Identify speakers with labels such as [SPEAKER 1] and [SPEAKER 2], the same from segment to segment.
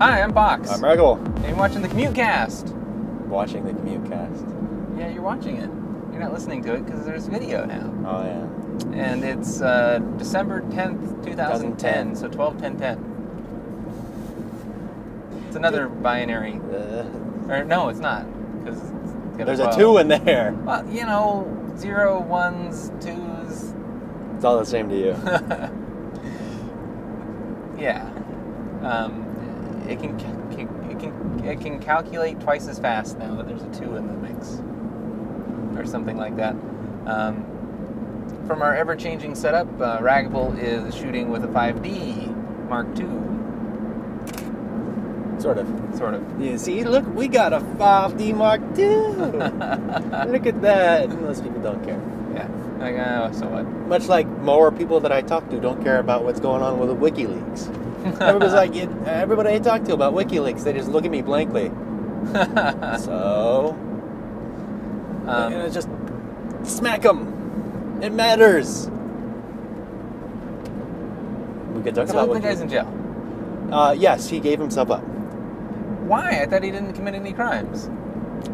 [SPEAKER 1] Hi, I'm Pox.
[SPEAKER 2] I'm Ragable.
[SPEAKER 1] And you're watching the Commute cast.
[SPEAKER 2] Watching the Commute cast.
[SPEAKER 1] Yeah, you're watching it. You're not listening to it because there's video now.
[SPEAKER 2] Oh, yeah.
[SPEAKER 1] And it's December 10th, 2010, so 12-10-10. It's another binary. Or no, it's not. Because
[SPEAKER 2] there's a 2 in there.
[SPEAKER 1] Well, you know, 0, 1s, 2s.
[SPEAKER 2] It's all the same to you.
[SPEAKER 1] Yeah. It can calculate twice as fast now that there's a 2 in the mix, or something like that. From our ever-changing setup, Ragable is shooting with a 5D Mark II.
[SPEAKER 2] Sort of. Yeah, see, look, we got a 5D Mark II. Look at that. Most people don't care.
[SPEAKER 1] Yeah. Like, so what?
[SPEAKER 2] Much like more people that I talk to don't care about what's going on with the Wikileaks. Everybody's like, everybody I talk to about Wikileaks, they just look at me blankly. So, just smack them. It matters. We could talk about
[SPEAKER 1] the guy's in jail.
[SPEAKER 2] Yes, he gave himself up.
[SPEAKER 1] Why? I thought he didn't commit any crimes.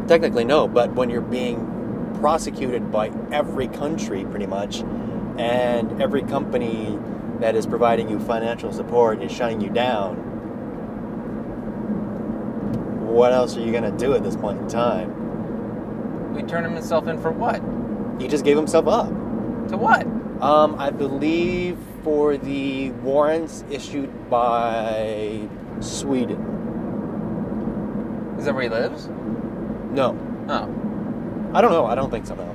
[SPEAKER 2] Technically, no, but when you're being prosecuted by every country, pretty much, and every company that is providing you financial support is shutting you down, what else are you going to do at this point in time?
[SPEAKER 1] We turned himself in for what?
[SPEAKER 2] He just gave himself up.
[SPEAKER 1] To what?
[SPEAKER 2] I believe for the warrants issued by Sweden.
[SPEAKER 1] Is that where he lives?
[SPEAKER 2] No.
[SPEAKER 1] Oh.
[SPEAKER 2] I don't know. I don't think so, no.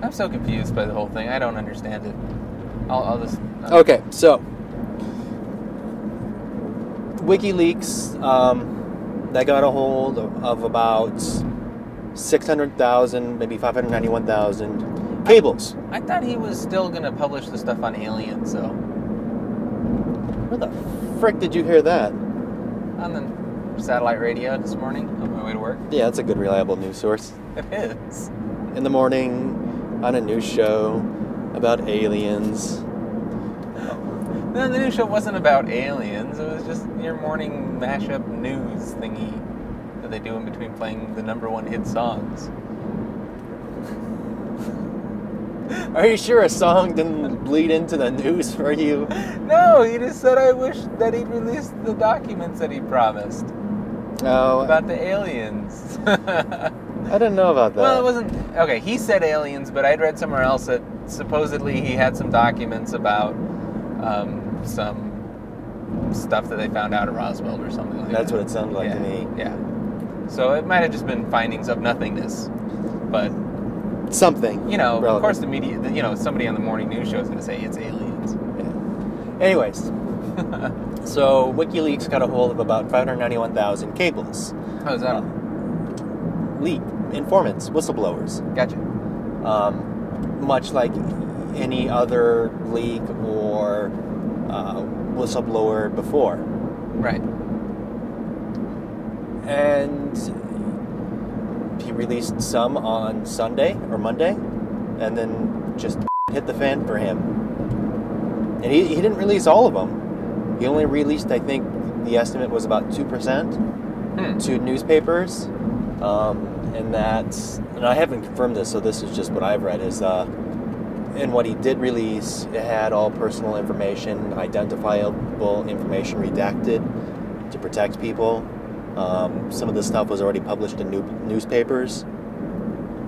[SPEAKER 1] I'm so confused by the whole thing. I don't understand it. I'll just...
[SPEAKER 2] Okay, so WikiLeaks, they got a hold of about 600,000, maybe 591,000 cables.
[SPEAKER 1] I thought he was still going to publish the stuff on aliens, so...
[SPEAKER 2] Where the frick did you hear that?
[SPEAKER 1] On the satellite radio this morning on my way to work.
[SPEAKER 2] Yeah, that's a good, reliable news source.
[SPEAKER 1] It is.
[SPEAKER 2] In the morning, on a news show about aliens.
[SPEAKER 1] No, the news show wasn't about aliens. It was just your morning mashup news thingy that they do in between playing the #1 hit songs.
[SPEAKER 2] Are you sure a song didn't bleed into the news for you?
[SPEAKER 1] No, he just said I wish that he'd released the documents that he promised.
[SPEAKER 2] Oh.
[SPEAKER 1] About the aliens.
[SPEAKER 2] I didn't know about that.
[SPEAKER 1] Well, it wasn't... Okay, he said aliens, but I'd read somewhere else that supposedly he had some documents about some stuff that they found out at Roswell or something like that.
[SPEAKER 2] That's what it sounded like to me.
[SPEAKER 1] Yeah. So it might have just been findings of nothingness, but...
[SPEAKER 2] Something.
[SPEAKER 1] You know,
[SPEAKER 2] relevant.
[SPEAKER 1] Of course the media... You know, somebody on the morning news show is going to say it's aliens.
[SPEAKER 2] Yeah. Anyways. So, WikiLeaks got a hold of about 591,000 cables.
[SPEAKER 1] How is that?
[SPEAKER 2] Leak. Informants. Whistleblowers.
[SPEAKER 1] Gotcha.
[SPEAKER 2] Much like any other leak or whistleblower before.
[SPEAKER 1] Right.
[SPEAKER 2] And he released some on Sunday or Monday, and then just hit the fan for him. And he didn't release all of them. He only released, I think, the estimate was about 2% to newspapers. And I haven't confirmed this, so this is just what I've read, is and what he did release, it had all personal information, identifiable information redacted to protect people. Some of this stuff was already published in newspapers.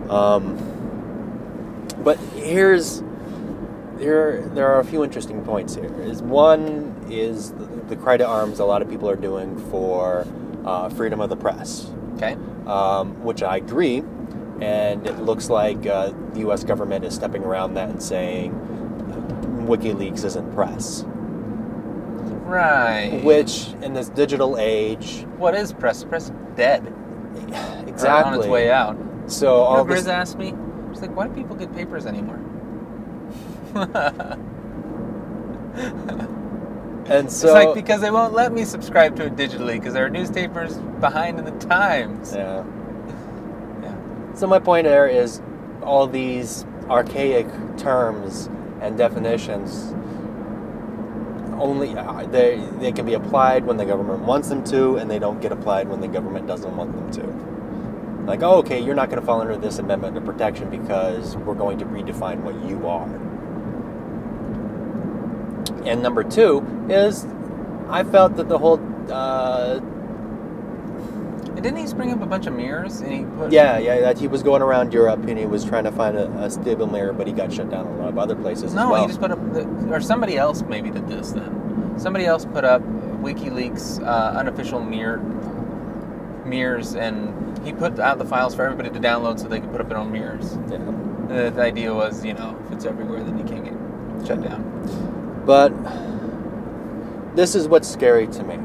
[SPEAKER 2] But there are a few interesting points here. One is the cry to arms a lot of people are doing for freedom of the press.
[SPEAKER 1] Okay.
[SPEAKER 2] Which I agree. And it looks like the U.S. government is stepping around that and saying WikiLeaks isn't press.
[SPEAKER 1] Right.
[SPEAKER 2] Which, in this digital age...
[SPEAKER 1] What is press? Press is dead.
[SPEAKER 2] Exactly.
[SPEAKER 1] On its way out.
[SPEAKER 2] So all
[SPEAKER 1] Grizz asked me, she's like, why do people get papers anymore?
[SPEAKER 2] And so...
[SPEAKER 1] It's like, because they won't let me subscribe to it digitally, because our newspaper's behind in the times.
[SPEAKER 2] Yeah. So my point there is all these archaic terms and definitions only they can be applied when the government wants them to, and they don't get applied when the government doesn't want them to. Like, oh, okay, you're not going to fall under this amendment of protection because we're going to redefine what you are. And number two is, I felt that the whole...
[SPEAKER 1] Didn't he bring up a bunch of mirrors? And he put...
[SPEAKER 2] Yeah, that he was going around Europe and he was trying to find a stable mirror, but he got shut down in a lot of other places as well.
[SPEAKER 1] No, he just put up... or somebody else maybe did this then. Somebody else put up Wikileaks unofficial mirrors, and he put out the files for everybody to download so they could put up their own mirrors.
[SPEAKER 2] Yeah.
[SPEAKER 1] The idea was, if it's everywhere, then you can't get shut down.
[SPEAKER 2] But this is what's scary to me.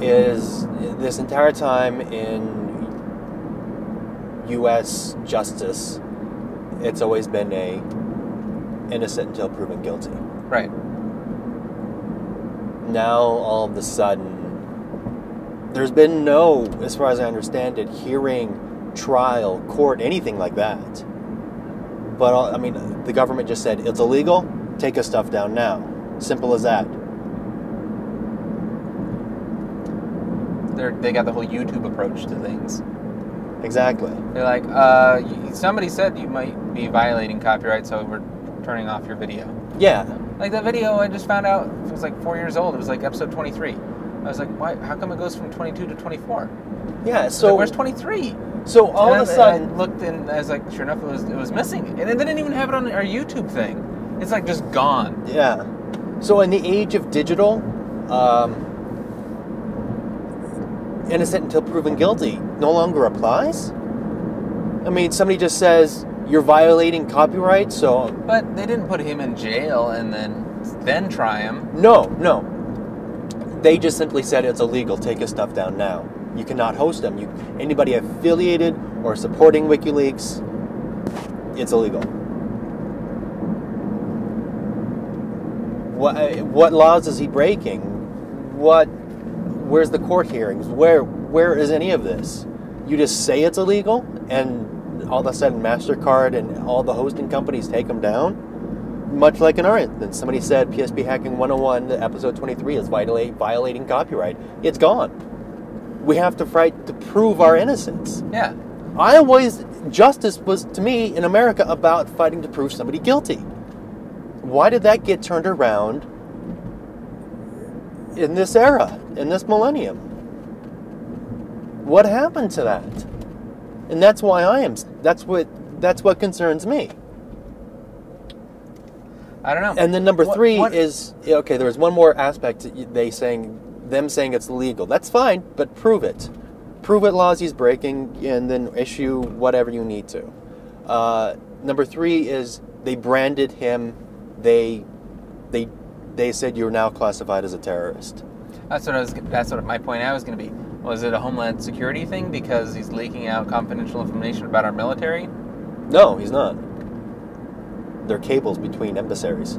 [SPEAKER 2] Is this entire time in U.S. justice, it's always been a innocent until proven guilty.
[SPEAKER 1] Right.
[SPEAKER 2] Now, all of a sudden, there's been no, as far as I understand it, hearing, trial, court, anything like that. But, the government just said, it's illegal, take his stuff down now. Simple as that.
[SPEAKER 1] They got the whole YouTube approach to things.
[SPEAKER 2] Exactly.
[SPEAKER 1] They're like, somebody said you might be violating copyright, so we're turning off your video.
[SPEAKER 2] Yeah.
[SPEAKER 1] Like that video, I just found out it was like 4 years old. It was like episode 23. I was like, why? How come it goes from 22 to 24?
[SPEAKER 2] Yeah. So
[SPEAKER 1] where's 23?
[SPEAKER 2] So all of a sudden,
[SPEAKER 1] I looked and I was like, sure enough, it was missing, and they didn't even have it on our YouTube thing. It's like just gone.
[SPEAKER 2] Yeah. So in the age of digital, innocent until proven guilty no longer applies? Somebody just says, you're violating copyright, so... But
[SPEAKER 1] they didn't put him in jail and then try him.
[SPEAKER 2] No. They just simply said it's illegal, take his stuff down now. You cannot host them. Anybody affiliated or supporting WikiLeaks, it's illegal. What laws is he breaking? Where's the court hearings? Where is any of this? You just say it's illegal, and all of a sudden MasterCard and all the hosting companies take them down? Much like in our instance, somebody said PSP Hacking 101, episode 23 is violating copyright. It's gone. We have to fight to prove our innocence.
[SPEAKER 1] Yeah.
[SPEAKER 2] Justice was, to me, in America, about fighting to prove somebody guilty. Why did that get turned around in this era, in this millennium? What happened to that? And that's why that's what concerns me.
[SPEAKER 1] I don't know.
[SPEAKER 2] And then number three is, okay, there was one more aspect, them saying it's legal. That's fine, but prove it. Prove what laws he's breaking, and then issue whatever you need to. Number three is they branded him. They said you're now classified as a terrorist. That's
[SPEAKER 1] what my point I was going to be. Was it a Homeland Security thing because he's leaking out confidential information about our military?
[SPEAKER 2] No, he's not. They're cables between emissaries.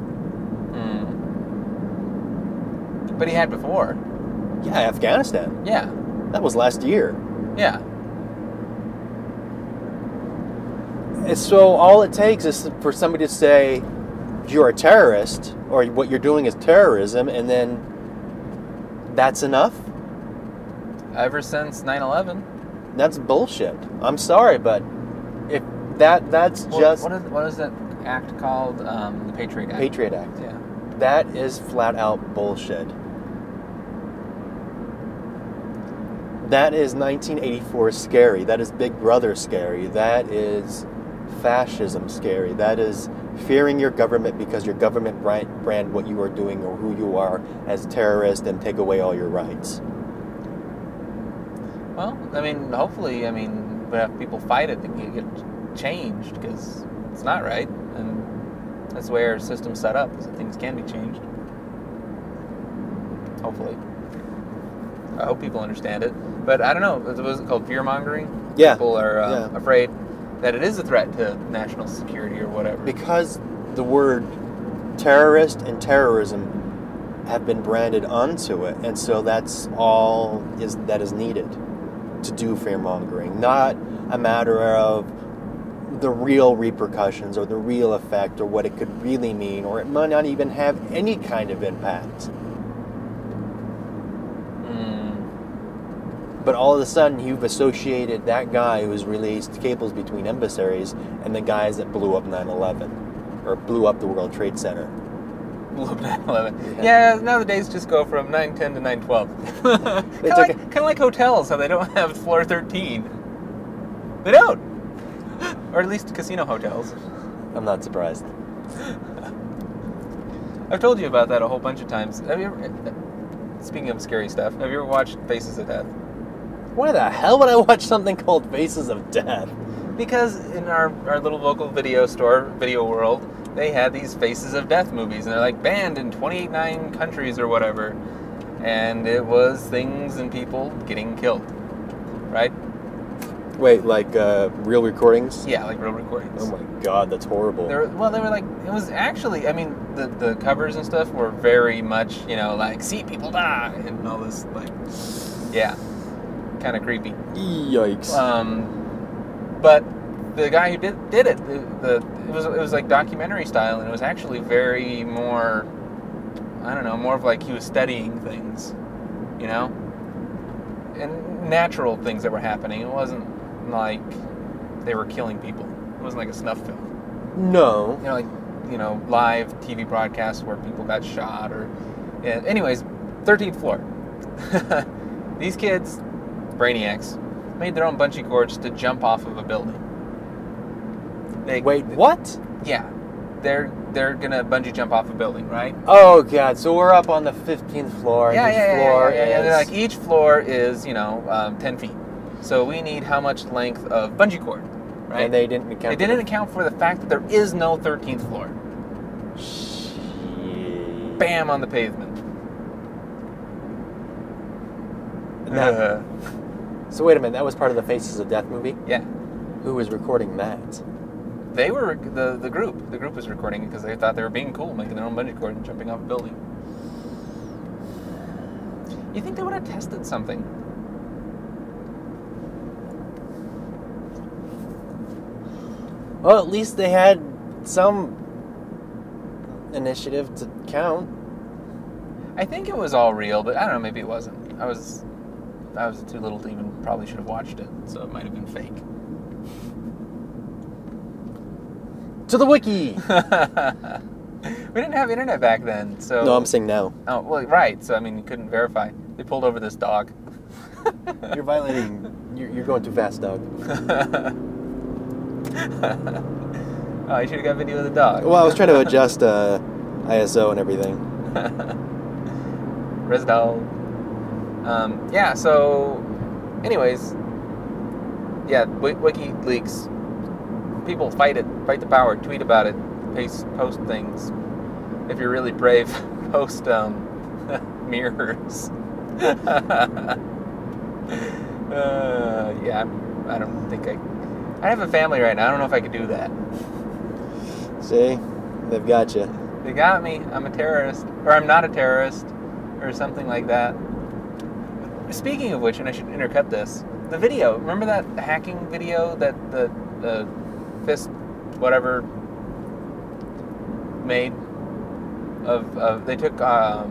[SPEAKER 1] But he had before.
[SPEAKER 2] Yeah, Afghanistan.
[SPEAKER 1] Yeah.
[SPEAKER 2] That was last year.
[SPEAKER 1] Yeah.
[SPEAKER 2] And so all it takes is for somebody to say you're a terrorist or what you're doing is terrorism, and then that's enough?
[SPEAKER 1] Ever since 9/11.
[SPEAKER 2] That's bullshit. I'm sorry, but if that's just...
[SPEAKER 1] What is that act called? The Patriot Act.
[SPEAKER 2] Patriot Act.
[SPEAKER 1] Yeah.
[SPEAKER 2] That is flat out bullshit. That is 1984 scary. That is Big Brother scary. That is fascism scary. That is fearing your government because your government brand what you are doing or who you are as terrorist and take away all your rights.
[SPEAKER 1] Well, hopefully, but if people fight it, they can get changed because it's not right, and that's the way our system's set up, so things can be changed. Hopefully. I hope people understand it. But I don't know, was it called fear-mongering?
[SPEAKER 2] Yeah.
[SPEAKER 1] People are afraid that it is a threat to national security or whatever.
[SPEAKER 2] Because the word terrorist and terrorism have been branded onto it, and so that's all that is needed to do fear-mongering. Not a matter of the real repercussions or the real effect or what it could really mean, or it might not even have any kind of impact. But all of a sudden, you've associated that guy who's released cables between embassies and the guys that blew up 9/11, or blew up the World Trade Center.
[SPEAKER 1] Blew up 9/11. Yeah, now the days just go from 9/10 to 9/12. Kind of like hotels, how they don't have floor 13. They don't. Or at least casino hotels.
[SPEAKER 2] I'm not surprised.
[SPEAKER 1] I've told you about that a whole bunch of times. Speaking of scary stuff, have you ever watched Faces of Death?
[SPEAKER 2] Why the hell would I watch something called Faces of Death?
[SPEAKER 1] Because in our little local video store, Video World, they had these Faces of Death movies, and they're like banned in 29 countries or whatever. And it was things and people getting killed, right?
[SPEAKER 2] Wait, like real recordings?
[SPEAKER 1] Yeah, like real recordings.
[SPEAKER 2] Oh my god, that's horrible.
[SPEAKER 1] They were like, it was actually, I mean, the covers and stuff were very much, like, see people die, and all this, like, yeah, kind of creepy.
[SPEAKER 2] Yikes.
[SPEAKER 1] But the guy who did it, it was like documentary style, and it was actually very more, I don't know, more of like he was studying things, and natural things that were happening. It wasn't like they were killing people. It wasn't like a snuff film.
[SPEAKER 2] No.
[SPEAKER 1] Live TV broadcasts where people got shot anyways, 13th floor. These kids, brainiacs, made their own bungee cords to jump off of a building.
[SPEAKER 2] Wait, what?
[SPEAKER 1] Yeah. They're gonna bungee jump off a building, right?
[SPEAKER 2] Oh god, so we're up on the 15th floor.
[SPEAKER 1] Yeah.
[SPEAKER 2] They're
[SPEAKER 1] like each floor is 10 feet. So we need how much length of bungee cord, right?
[SPEAKER 2] And they didn't account.
[SPEAKER 1] They didn't account for the fact that there is no 13th floor.
[SPEAKER 2] Shit.
[SPEAKER 1] Bam on the pavement.
[SPEAKER 2] So wait a minute, that was part of the Faces of Death movie?
[SPEAKER 1] Yeah.
[SPEAKER 2] Who was recording that?
[SPEAKER 1] They were the group. The group was recording because they thought they were being cool, making their own bungee cord and jumping off a building. You think they would have tested something?
[SPEAKER 2] Well, at least they had some initiative to count.
[SPEAKER 1] I think it was all real, but I don't know, maybe it wasn't. I was too little to even probably should have watched it, so it might have been fake.
[SPEAKER 2] To the wiki!
[SPEAKER 1] We didn't have internet back then, so...
[SPEAKER 2] No, I'm saying now.
[SPEAKER 1] Oh, well, right, so, I mean, you couldn't verify. They pulled over this dog.
[SPEAKER 2] You're violating... You're going too fast, dog.
[SPEAKER 1] Oh, you should have got video of the dog.
[SPEAKER 2] Well, I was trying to adjust ISO and everything.
[SPEAKER 1] Resdal. Yeah, so... Anyways... Yeah, WikiLeaks... People fight it. Fight the power. Tweet about it. Post things. If you're really brave, post mirrors. Yeah, I don't think I have a family right now. I don't know if I could do that.
[SPEAKER 2] See? They've got you.
[SPEAKER 1] They got me. I'm a terrorist. Or I'm not a terrorist. Or something like that. Speaking of which, and I should intercut this, the video. Remember that hacking video that the Fist whatever made of they took a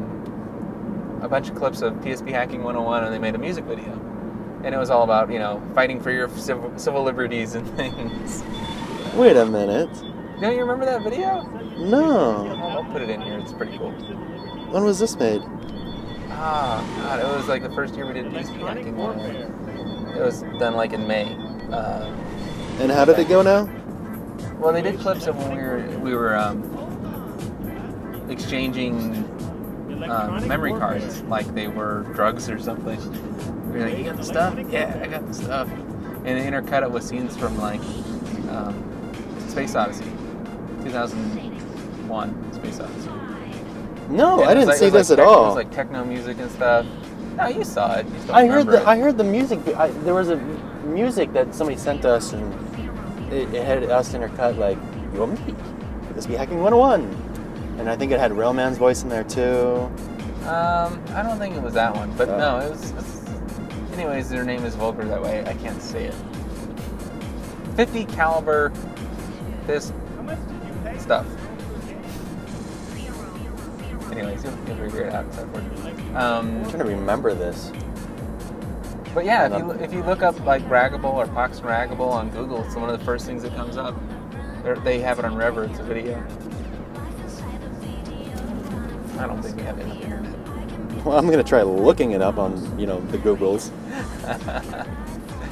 [SPEAKER 1] bunch of clips of PSP Hacking 101 and they made a music video, and it was all about fighting for your civil liberties and things.
[SPEAKER 2] Wait a minute.
[SPEAKER 1] Don't you remember that video?
[SPEAKER 2] No.
[SPEAKER 1] I'll put it in here. It's pretty cool.
[SPEAKER 2] When was this made?
[SPEAKER 1] Ah, God, it was like the first year we did PSP Hacking 101. It was done like in May.
[SPEAKER 2] And how did it go now?
[SPEAKER 1] Well, they did clips of when we were exchanging memory cards like they were drugs or something. We were like, "You got the stuff?" "Yeah, I got the stuff." And they intercut it with scenes from like Space Odyssey, 2001, Space Odyssey.
[SPEAKER 2] No, I didn't see this at all.
[SPEAKER 1] It was like techno music and stuff. No, you saw it. You just don't
[SPEAKER 2] I heard the music. There was a music that somebody sent us, and it had us intercut like, "You want me? This be Hacking 101," and I think it had Railman's voice in there too.
[SPEAKER 1] I don't think it was that one, but no, it was. Anyways, their name is vulgar that way. I can't say it. 50 caliber this stuff. Anyways, you'll figure it out.
[SPEAKER 2] I'm trying to remember this.
[SPEAKER 1] But yeah, if you look up like Ragable or Pox and Ragable on Google, it's one of the first things that comes up. They have it on Rever. It's a video. I don't think we have it on the internet.
[SPEAKER 2] Well, I'm gonna try looking it up on the Googles.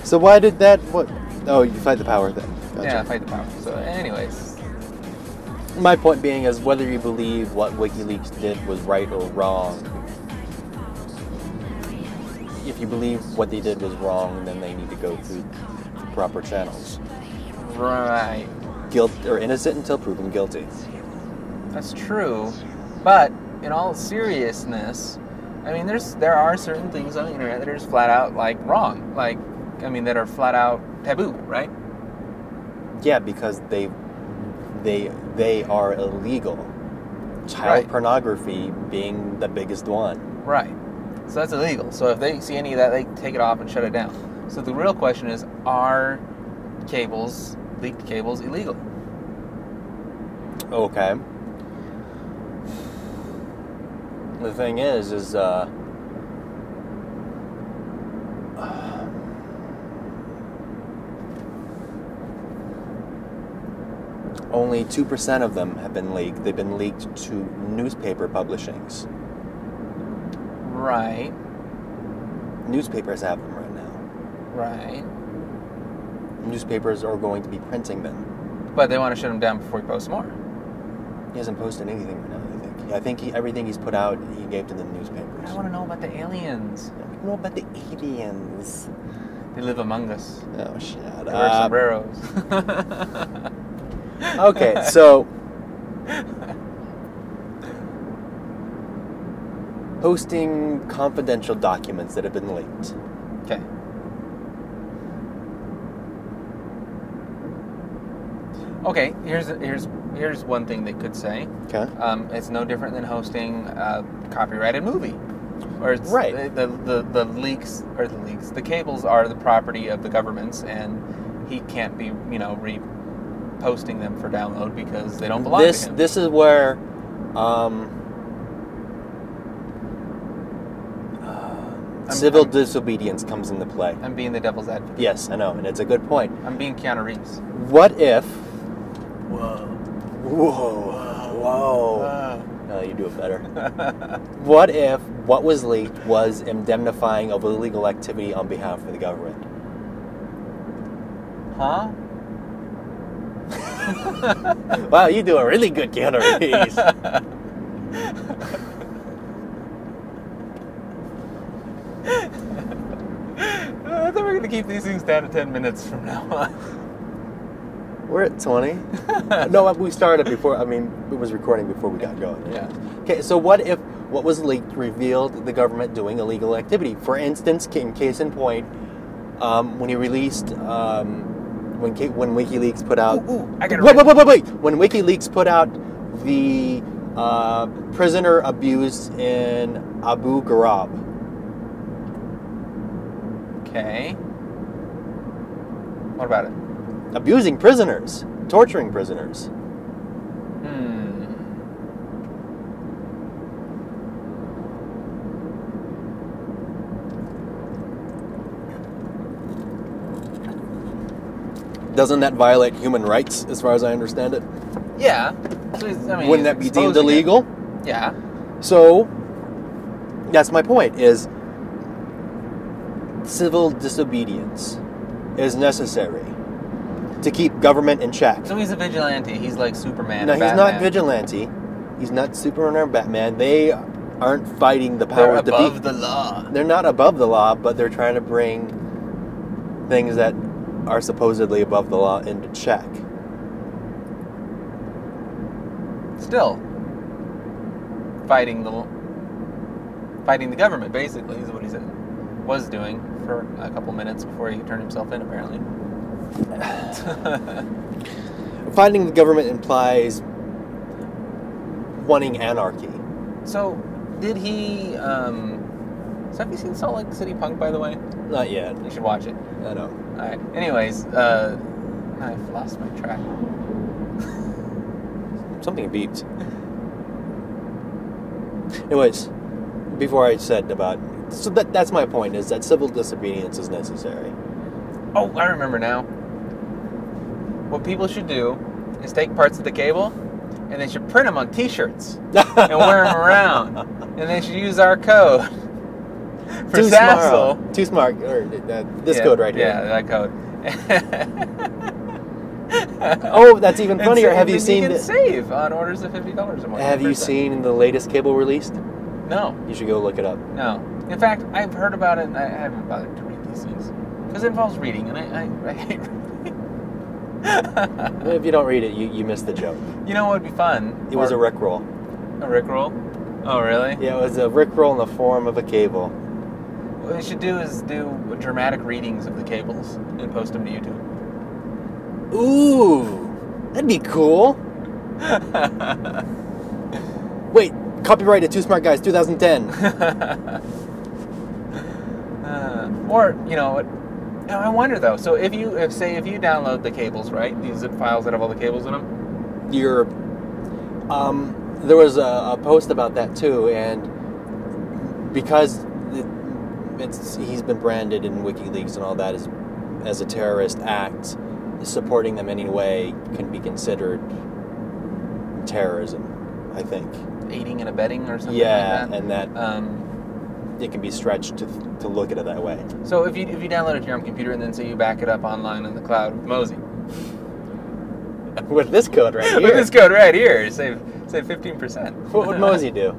[SPEAKER 2] So why did that? What? Oh, you fight the power thing. Gotcha.
[SPEAKER 1] Yeah, fight the power. So, anyways,
[SPEAKER 2] my point being is whether you believe what WikiLeaks did was right or wrong. If you believe what they did was wrong, then they need to go through the proper channels.
[SPEAKER 1] Right.
[SPEAKER 2] Guilt or innocent until proven guilty.
[SPEAKER 1] That's true, but in all seriousness, I mean, there are certain things on the internet that are just flat out like wrong, that are flat out taboo, right?
[SPEAKER 2] Yeah, because they are illegal. Child pornography being the biggest one.
[SPEAKER 1] Right. So that's illegal. So if they see any of that, they take it off and shut it down. So the real question is, are leaked cables, illegal?
[SPEAKER 2] Okay. The thing is only 2% of them have been leaked. They've been leaked to newspaper publishings.
[SPEAKER 1] Right.
[SPEAKER 2] Newspapers have them right now.
[SPEAKER 1] Right.
[SPEAKER 2] Newspapers are going to be printing them.
[SPEAKER 1] But they want to shut them down before he posts more.
[SPEAKER 2] He hasn't posted anything right now, I think everything he's put out, he gave to the newspapers.
[SPEAKER 1] I want to know about the aliens.
[SPEAKER 2] I want to know about the aliens.
[SPEAKER 1] They live among us.
[SPEAKER 2] Oh, shut
[SPEAKER 1] They
[SPEAKER 2] up.
[SPEAKER 1] wear sombreros.
[SPEAKER 2] Okay, so posting confidential documents that have been leaked.
[SPEAKER 1] Okay. Okay, here's one thing they could say.
[SPEAKER 2] Okay.
[SPEAKER 1] It's no different than hosting a copyrighted movie. Or it's
[SPEAKER 2] right.
[SPEAKER 1] The the cables are the property of the governments, and he can't be, reposting them for download because they don't belong to him.
[SPEAKER 2] This is where civil disobedience comes into play.
[SPEAKER 1] I'm being the devil's advocate.
[SPEAKER 2] Yes, I know, and it's a good point.
[SPEAKER 1] I'm being Keanu Reeves.
[SPEAKER 2] What if...
[SPEAKER 1] Whoa.
[SPEAKER 2] No, you do it better. What if what was leaked was indemnifying of illegal activity on behalf of the government?
[SPEAKER 1] Huh?
[SPEAKER 2] Wow, you do a really good Keanu Reeves.
[SPEAKER 1] I thought we were going to keep these things down to 10 minutes from now on.
[SPEAKER 2] We're at 20. No, we started before, it was recording before we got going.
[SPEAKER 1] Yeah.
[SPEAKER 2] Okay, so what if what was leaked revealed the government doing illegal activity? For instance, case in point, when he released, when WikiLeaks put out...
[SPEAKER 1] I got it
[SPEAKER 2] Wait! When WikiLeaks put out the prisoner abuse in Abu Ghraib.
[SPEAKER 1] Okay. What about it?
[SPEAKER 2] Abusing prisoners. Torturing prisoners. Doesn't that violate human rights, as far as I understand it?
[SPEAKER 1] Yeah. So
[SPEAKER 2] wouldn't that be deemed illegal?
[SPEAKER 1] Yeah.
[SPEAKER 2] So, that's my point, is civil disobedience is necessary to keep government in check.
[SPEAKER 1] So he's a vigilante. He's like Superman.
[SPEAKER 2] No,
[SPEAKER 1] or
[SPEAKER 2] he's
[SPEAKER 1] Batman.
[SPEAKER 2] not vigilante. He's not Superman or Batman. They aren't fighting the powers
[SPEAKER 1] They're
[SPEAKER 2] to be.
[SPEAKER 1] above the law.
[SPEAKER 2] They're not above the law, but they're trying to bring things that are supposedly above the law into check.
[SPEAKER 1] Still fighting the government, basically, is what he was doing for a couple minutes before he turned himself in, apparently.
[SPEAKER 2] Fighting the government implies wanting anarchy.
[SPEAKER 1] So, did he... So have you seen Salt Lake City Punk, by the way?
[SPEAKER 2] Not yet.
[SPEAKER 1] You should watch it.
[SPEAKER 2] I know.
[SPEAKER 1] Alright. Anyways, I've lost my track.
[SPEAKER 2] Something beeped. Anyways, before I said about... So that's my point, is that civil disobedience is necessary.
[SPEAKER 1] Oh, I remember now. What people should do is take parts of the cable, and they should print them on T-shirts and wear them around. And they should use our code for Sassel.
[SPEAKER 2] Too smart. Or, this code right here.
[SPEAKER 1] Yeah, that code.
[SPEAKER 2] Oh, that's even funnier. Have you seen...
[SPEAKER 1] You can save on orders of $50 or more.
[SPEAKER 2] Have you seen the latest cable released?
[SPEAKER 1] No.
[SPEAKER 2] You should go look it up.
[SPEAKER 1] No. In fact, I've heard about it, and I haven't bothered to read these things. Because it involves reading, and I hate reading.
[SPEAKER 2] If you don't read it, you miss the joke.
[SPEAKER 1] You know what would be fun?
[SPEAKER 2] It was a Rickroll.
[SPEAKER 1] A Rickroll? Oh, really?
[SPEAKER 2] Yeah, it was a Rickroll in the form of a cable.
[SPEAKER 1] What we should do is do dramatic readings of the cables and post them to YouTube.
[SPEAKER 2] Ooh, that'd be cool. Wait, copyrighted Two Smart Guys 2010.
[SPEAKER 1] Or, you know what? I wonder though. So if you download the cables, right? These zip files that have all the cables in them.
[SPEAKER 2] There was a post about that too, and because he's been branded in WikiLeaks and all that as a terrorist act, supporting them anyway can be considered terrorism, I think.
[SPEAKER 1] Aiding and abetting or something
[SPEAKER 2] yeah,
[SPEAKER 1] like that.
[SPEAKER 2] And that it can be stretched to look at it that way.
[SPEAKER 1] So if you download it to your own computer and then say you back it up online in the cloud with Mosey.
[SPEAKER 2] With this code right here.
[SPEAKER 1] With this code right here, save 15%.
[SPEAKER 2] What would Mosey do?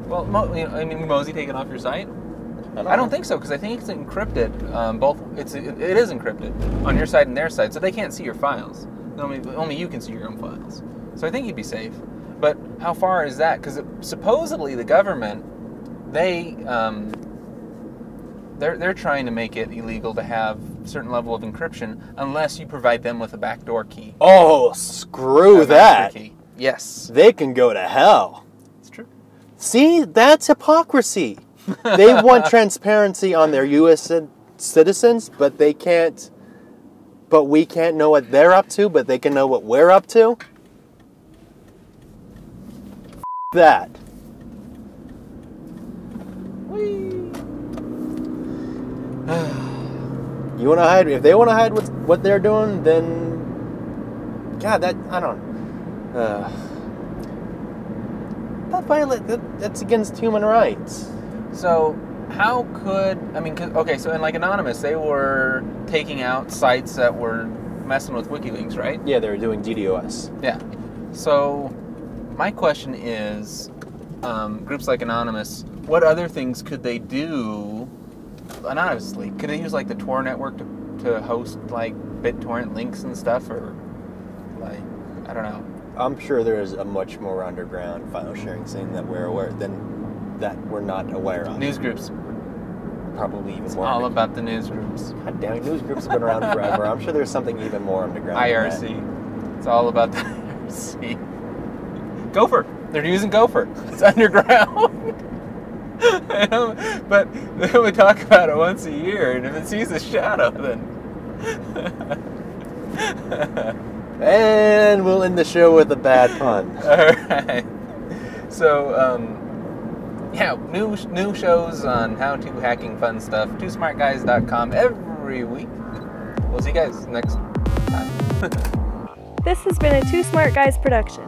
[SPEAKER 1] Well, Mosey take it off your site? I don't think so, because I think it's encrypted. It is encrypted on your side and their side, so they can't see your files. Only you can see your own files. So I think you'd be safe. But how far is that? Because supposedly the government, they're trying to make it illegal to have a certain level of encryption unless you provide them with a backdoor key.
[SPEAKER 2] Oh, screw that!
[SPEAKER 1] Key. Yes,
[SPEAKER 2] they can go to hell.
[SPEAKER 1] It's true.
[SPEAKER 2] See, that's hypocrisy. They want transparency on their U.S. citizens, but they can't. But we can't know what they're up to, but they can know what we're up to. That. You want to hide? If they want to hide what they're doing, then God, I don't. That's against human rights.
[SPEAKER 1] So how could so in like Anonymous, they were taking out sites that were messing with WikiLeaks, right?
[SPEAKER 2] Yeah, they were doing DDoS.
[SPEAKER 1] Yeah. So my question is, groups like Anonymous, what other things could they do anonymously? Could they use like the Tor network to host like BitTorrent links and stuff, or like I don't know.
[SPEAKER 2] I'm sure there is a much more underground file sharing thing that we're not aware of.
[SPEAKER 1] News groups.
[SPEAKER 2] Probably even
[SPEAKER 1] it's
[SPEAKER 2] more.
[SPEAKER 1] All about the news groups.
[SPEAKER 2] God damn it, news groups have been around forever. I'm sure there's something even more underground.
[SPEAKER 1] IRC. It's all about the IRC. Gopher. They're using Gopher. It's underground. But they would talk about it once a year, and if it sees a shadow, then...
[SPEAKER 2] And we'll end the show with a bad pun.
[SPEAKER 1] Alright. So, new shows on how-to hacking fun stuff. twosmartguys.com every week. We'll see you guys next time.
[SPEAKER 3] This has been a Two Smart Guys production.